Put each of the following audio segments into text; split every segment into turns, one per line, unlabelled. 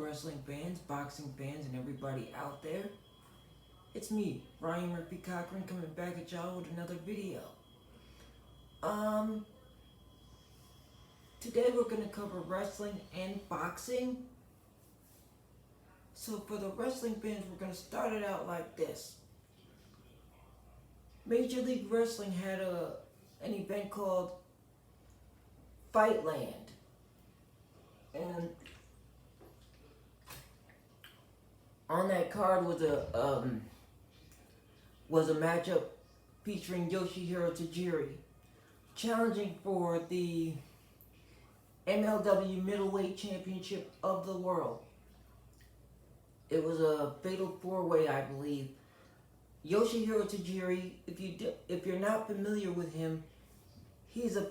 wrestling fans, boxing fans, and everybody out there. It's me, Ryan Murphy Cochran, coming back at y'all with another video. Today we're going to cover wrestling and boxing. So for the wrestling fans, we're going to start it out like this. Major League Wrestling had an event called Fightland. And on that card was a matchup featuring Yoshihiro Tajiri challenging for the MLW Middleweight Championship of the world. It was a fatal four-way, I believe. Yoshihiro Tajiri, if you're not familiar with him, he's a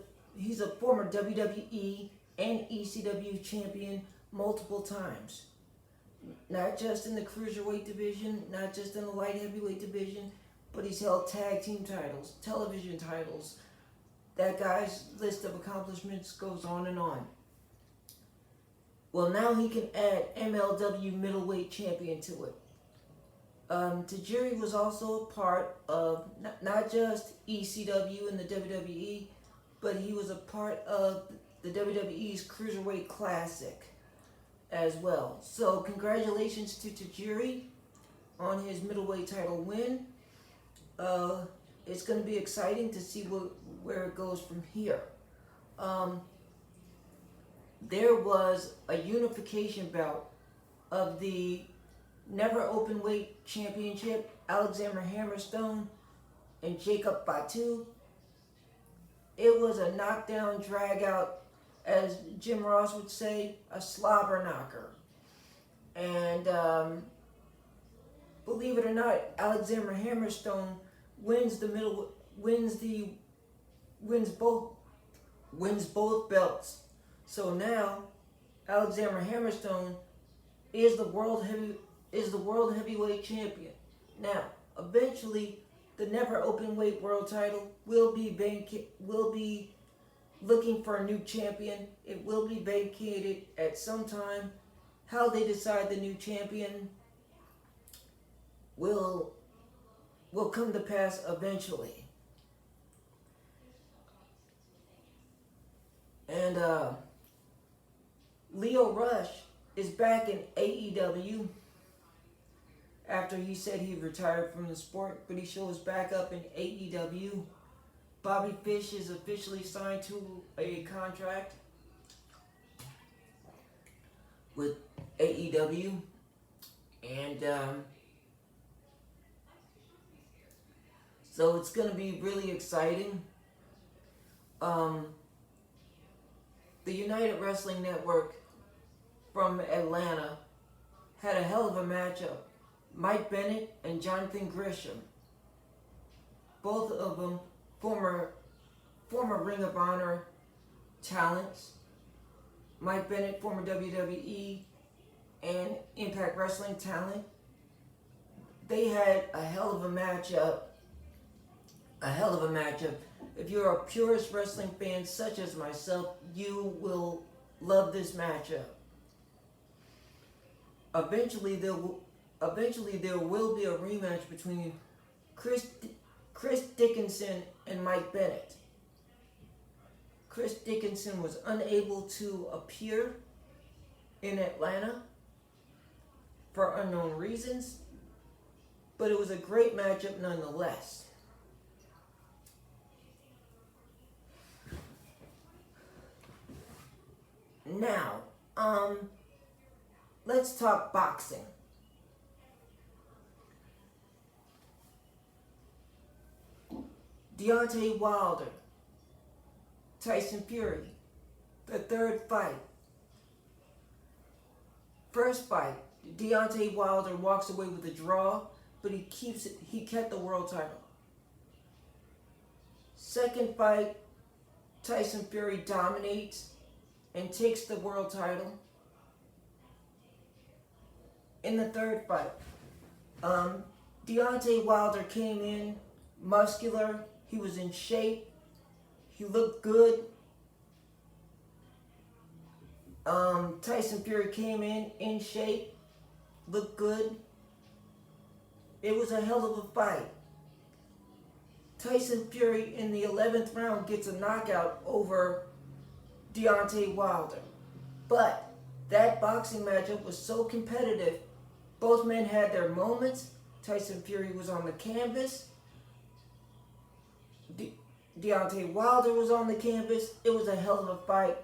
former WWE and ECW champion multiple times. Not just in the cruiserweight division, not just in the light heavyweight division, but he's held tag team titles, television titles. That guy's list of accomplishments goes on and on. Well, now he can add MLW middleweight champion to it. Tajiri was also a part of not just ECW and the WWE, but he was a part of the WWE's Cruiserweight Classic as well. So congratulations to Tajiri on his middleweight title win. It's going to be exciting to see where it goes from here. There was a unification bout of the Never Openweight Championship, Alexander Hammerstone and Jacob Fatu. It was a knockdown, drag out, as Jim Ross would say, a slobber knocker. And believe it or not, Alexander Hammerstone wins both belts. So now Alexander Hammerstone is the world heavyweight champion. Now, eventually, the Never Openweight World Title will be looking for a new champion. It will be vacated at some time. How they decide the new champion will come to pass eventually. And Lio Rush is back in AEW after he said he retired from the sport, but he shows back up in AEW. Bobby Fish is officially signed to a contract with AEW, and so it's going to be really exciting. The United Wrestling Network from Atlanta had a hell of a matchup. Mike Bennett and Jonathan Gresham, both of them former Ring of Honor talents. Mike Bennett, former WWE and Impact Wrestling talent. They had a hell of a matchup. If you're a purist wrestling fan such as myself, you will love this matchup. Eventually there will be a rematch between Chris Dickinson and Mike Bennett. Chris Dickinson was unable to appear in Atlanta for unknown reasons, but it was a great matchup nonetheless. Now, let's talk boxing. Deontay Wilder, Tyson Fury, the third fight. First fight, Deontay Wilder walks away with a draw, but he kept the world title. Second fight, Tyson Fury dominates and takes the world title. In the third fight, Deontay Wilder came in muscular. He was in shape. He looked good. Tyson Fury came in shape, looked good. It was a hell of a fight. Tyson Fury in the 11th round gets a knockout over Deontay Wilder. But that boxing matchup was so competitive. Both men had their moments. Tyson Fury was on the canvas. Deontay Wilder was on the canvas. It was a hell of a fight.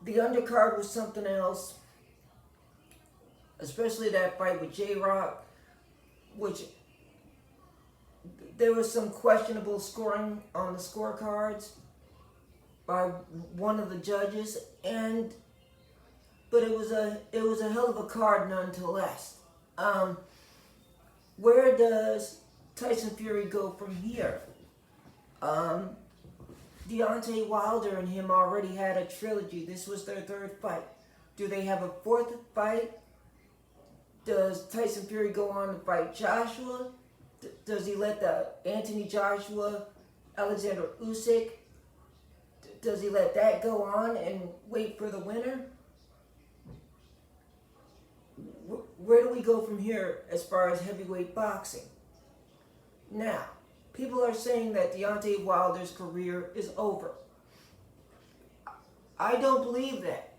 The undercard was something else. Especially that fight with J-Rock, which there was some questionable scoring on the scorecards by one of the judges, but it was a hell of a card nonetheless. Where does Tyson Fury go from here? Deontay Wilder and him already had a trilogy. This was their third fight. Do they have a fourth fight? Does Tyson Fury go on to fight Joshua? Does he let the Anthony Joshua, Alexander Usyk, does he let that go on and wait for the winner? Where do we go from here as far as heavyweight boxing? Now, people are saying that Deontay Wilder's career is over. I don't believe that.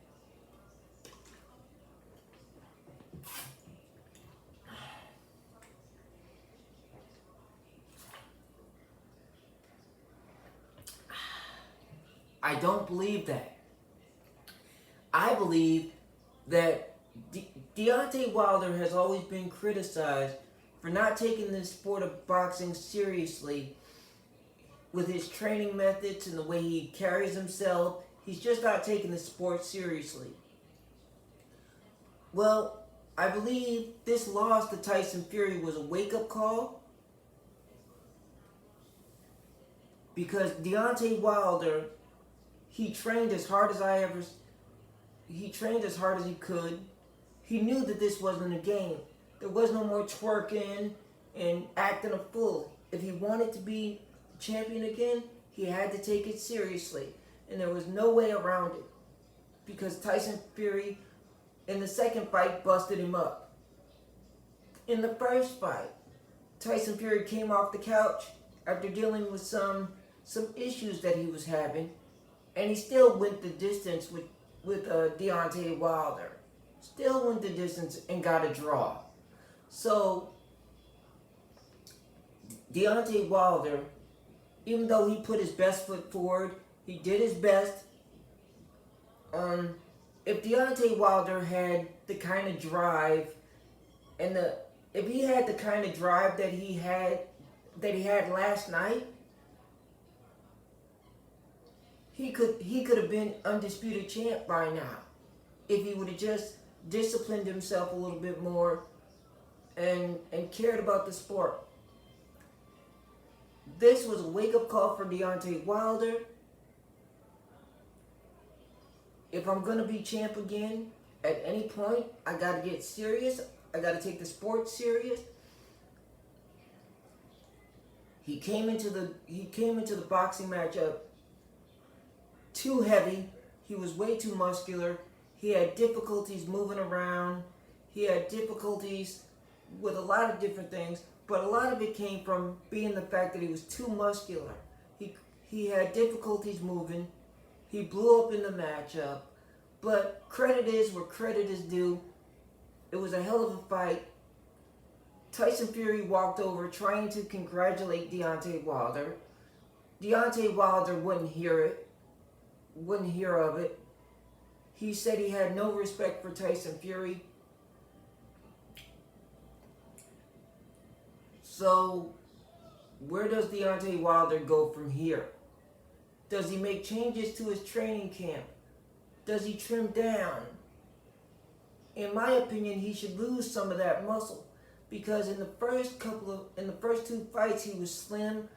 I don't believe that. I believe that Deontay Wilder has always been criticized for not taking the sport of boxing seriously with his training methods and the way he carries himself. He's just not taking the sport seriously. Well, I believe this loss to Tyson Fury was a wake-up call because Deontay Wilder, he trained as hard as he could. He knew that this wasn't a game. There was no more twerking and acting a fool. If he wanted to be champion again, he had to take it seriously. And there was no way around it. Because Tyson Fury, in the second fight, busted him up. In the first fight, Tyson Fury came off the couch after dealing with some issues that he was having. And he still went the distance with Deontay Wilder. Still went the distance and got a draw. So, Deontay Wilder, even though he put his best foot forward, he did his best. If Deontay Wilder had the kind of drive if he had the kind of drive that he had last night, he could have been undisputed champ by now if he would have just disciplined himself a little bit more and cared about the sport. This was a wake-up call for Deontay Wilder. If I'm going to be champ again, at any point, I got to get serious. I got to take the sport serious. He came into the boxing matchup too heavy. He was way too muscular. He had difficulties moving around. He had difficulties with a lot of different things, but a lot of it came from being the fact that he was too muscular. He had difficulties moving. He blew up in the matchup. But credit is where credit is due. It was a hell of a fight. Tyson Fury walked over trying to congratulate Deontay Wilder. Deontay Wilder wouldn't hear of it. He said he had no respect for Tyson Fury. So, where does Deontay Wilder go from here? Does he make changes to his training camp? Does he trim down? In my opinion, he should lose some of that muscle because in the first two fights, he was slim,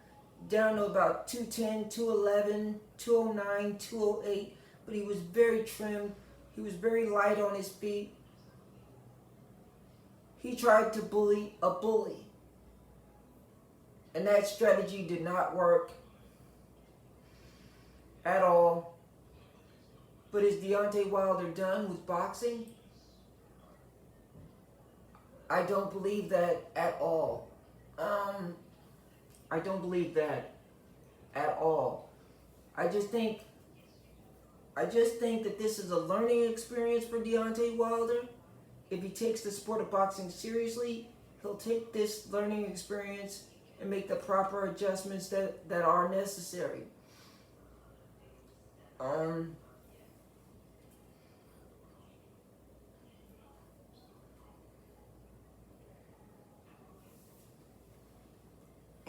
down to about 210, 211, 209, 208, but he was very trimmed. He was very light on his feet. He tried to bully a bully. And that strategy did not work at all. But is Deontay Wilder done with boxing? I don't believe that at all. I don't believe that at all. I just think that this is a learning experience for Deontay Wilder. If he takes the sport of boxing seriously, he'll take this learning experience and make the proper adjustments that are necessary.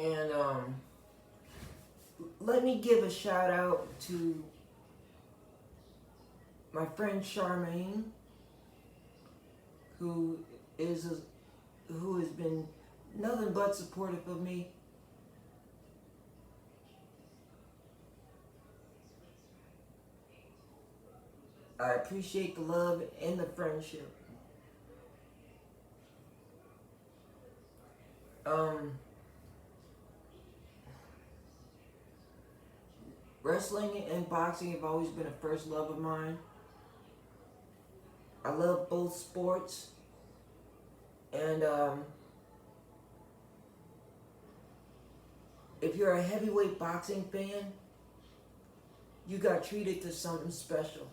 And let me give a shout out to my friend Charmaine, who has been nothing but supportive of me. I appreciate the love and the friendship. Wrestling and boxing have always been a first love of mine. I love both sports. And if you're a heavyweight boxing fan, you got treated to something special.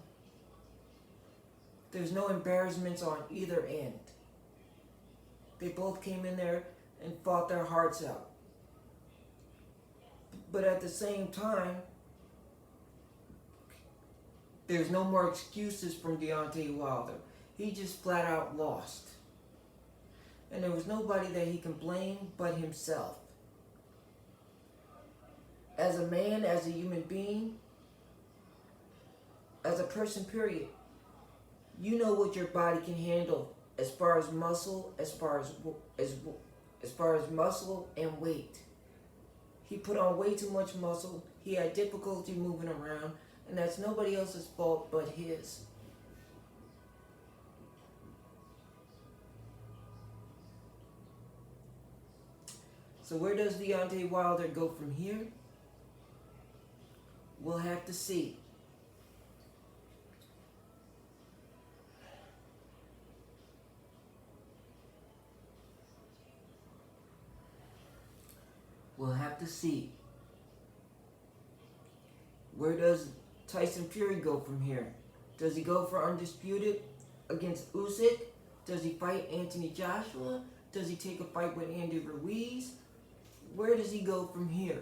There's no embarrassments on either end. They both came in there and fought their hearts out. But at the same time, there's no more excuses from Deontay Wilder. He just flat out lost. And there was nobody that he can blame but himself. As a man, as a human being, as a person, period, you know what your body can handle as far as muscle, as far as muscle and weight. He put on way too much muscle. He had difficulty moving around, and that's nobody else's fault but his. So where does Deontay Wilder go from here? We'll have to see. We'll have to see. Where does Tyson Fury go from here? Does he go for undisputed against Usyk? Does he fight Anthony Joshua? Does he take a fight with Andy Ruiz? Where does he go from here?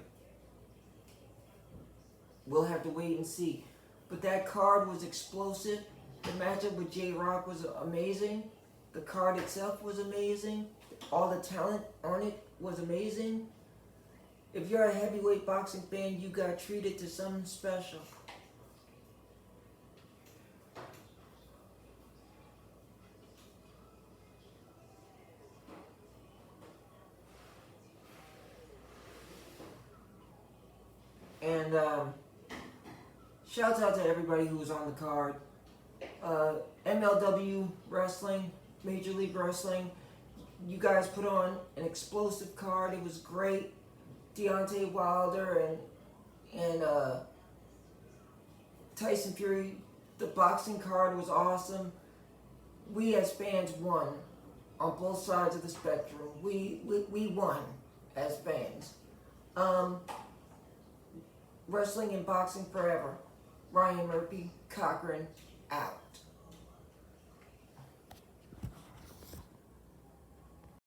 We'll have to wait and see. But that card was explosive. The matchup with J-Rock was amazing. The card itself was amazing. All the talent on it was amazing. If you're a heavyweight boxing fan, you got treated to something special. And shouts out to everybody who was on the card. MLW Wrestling, Major League Wrestling, you guys put on an explosive card. It was great. Deontay Wilder and Tyson Fury, the boxing card was awesome. We as fans won on both sides of the spectrum. We won as fans. Wrestling and boxing forever. Ryan Murphy, Cochran, out.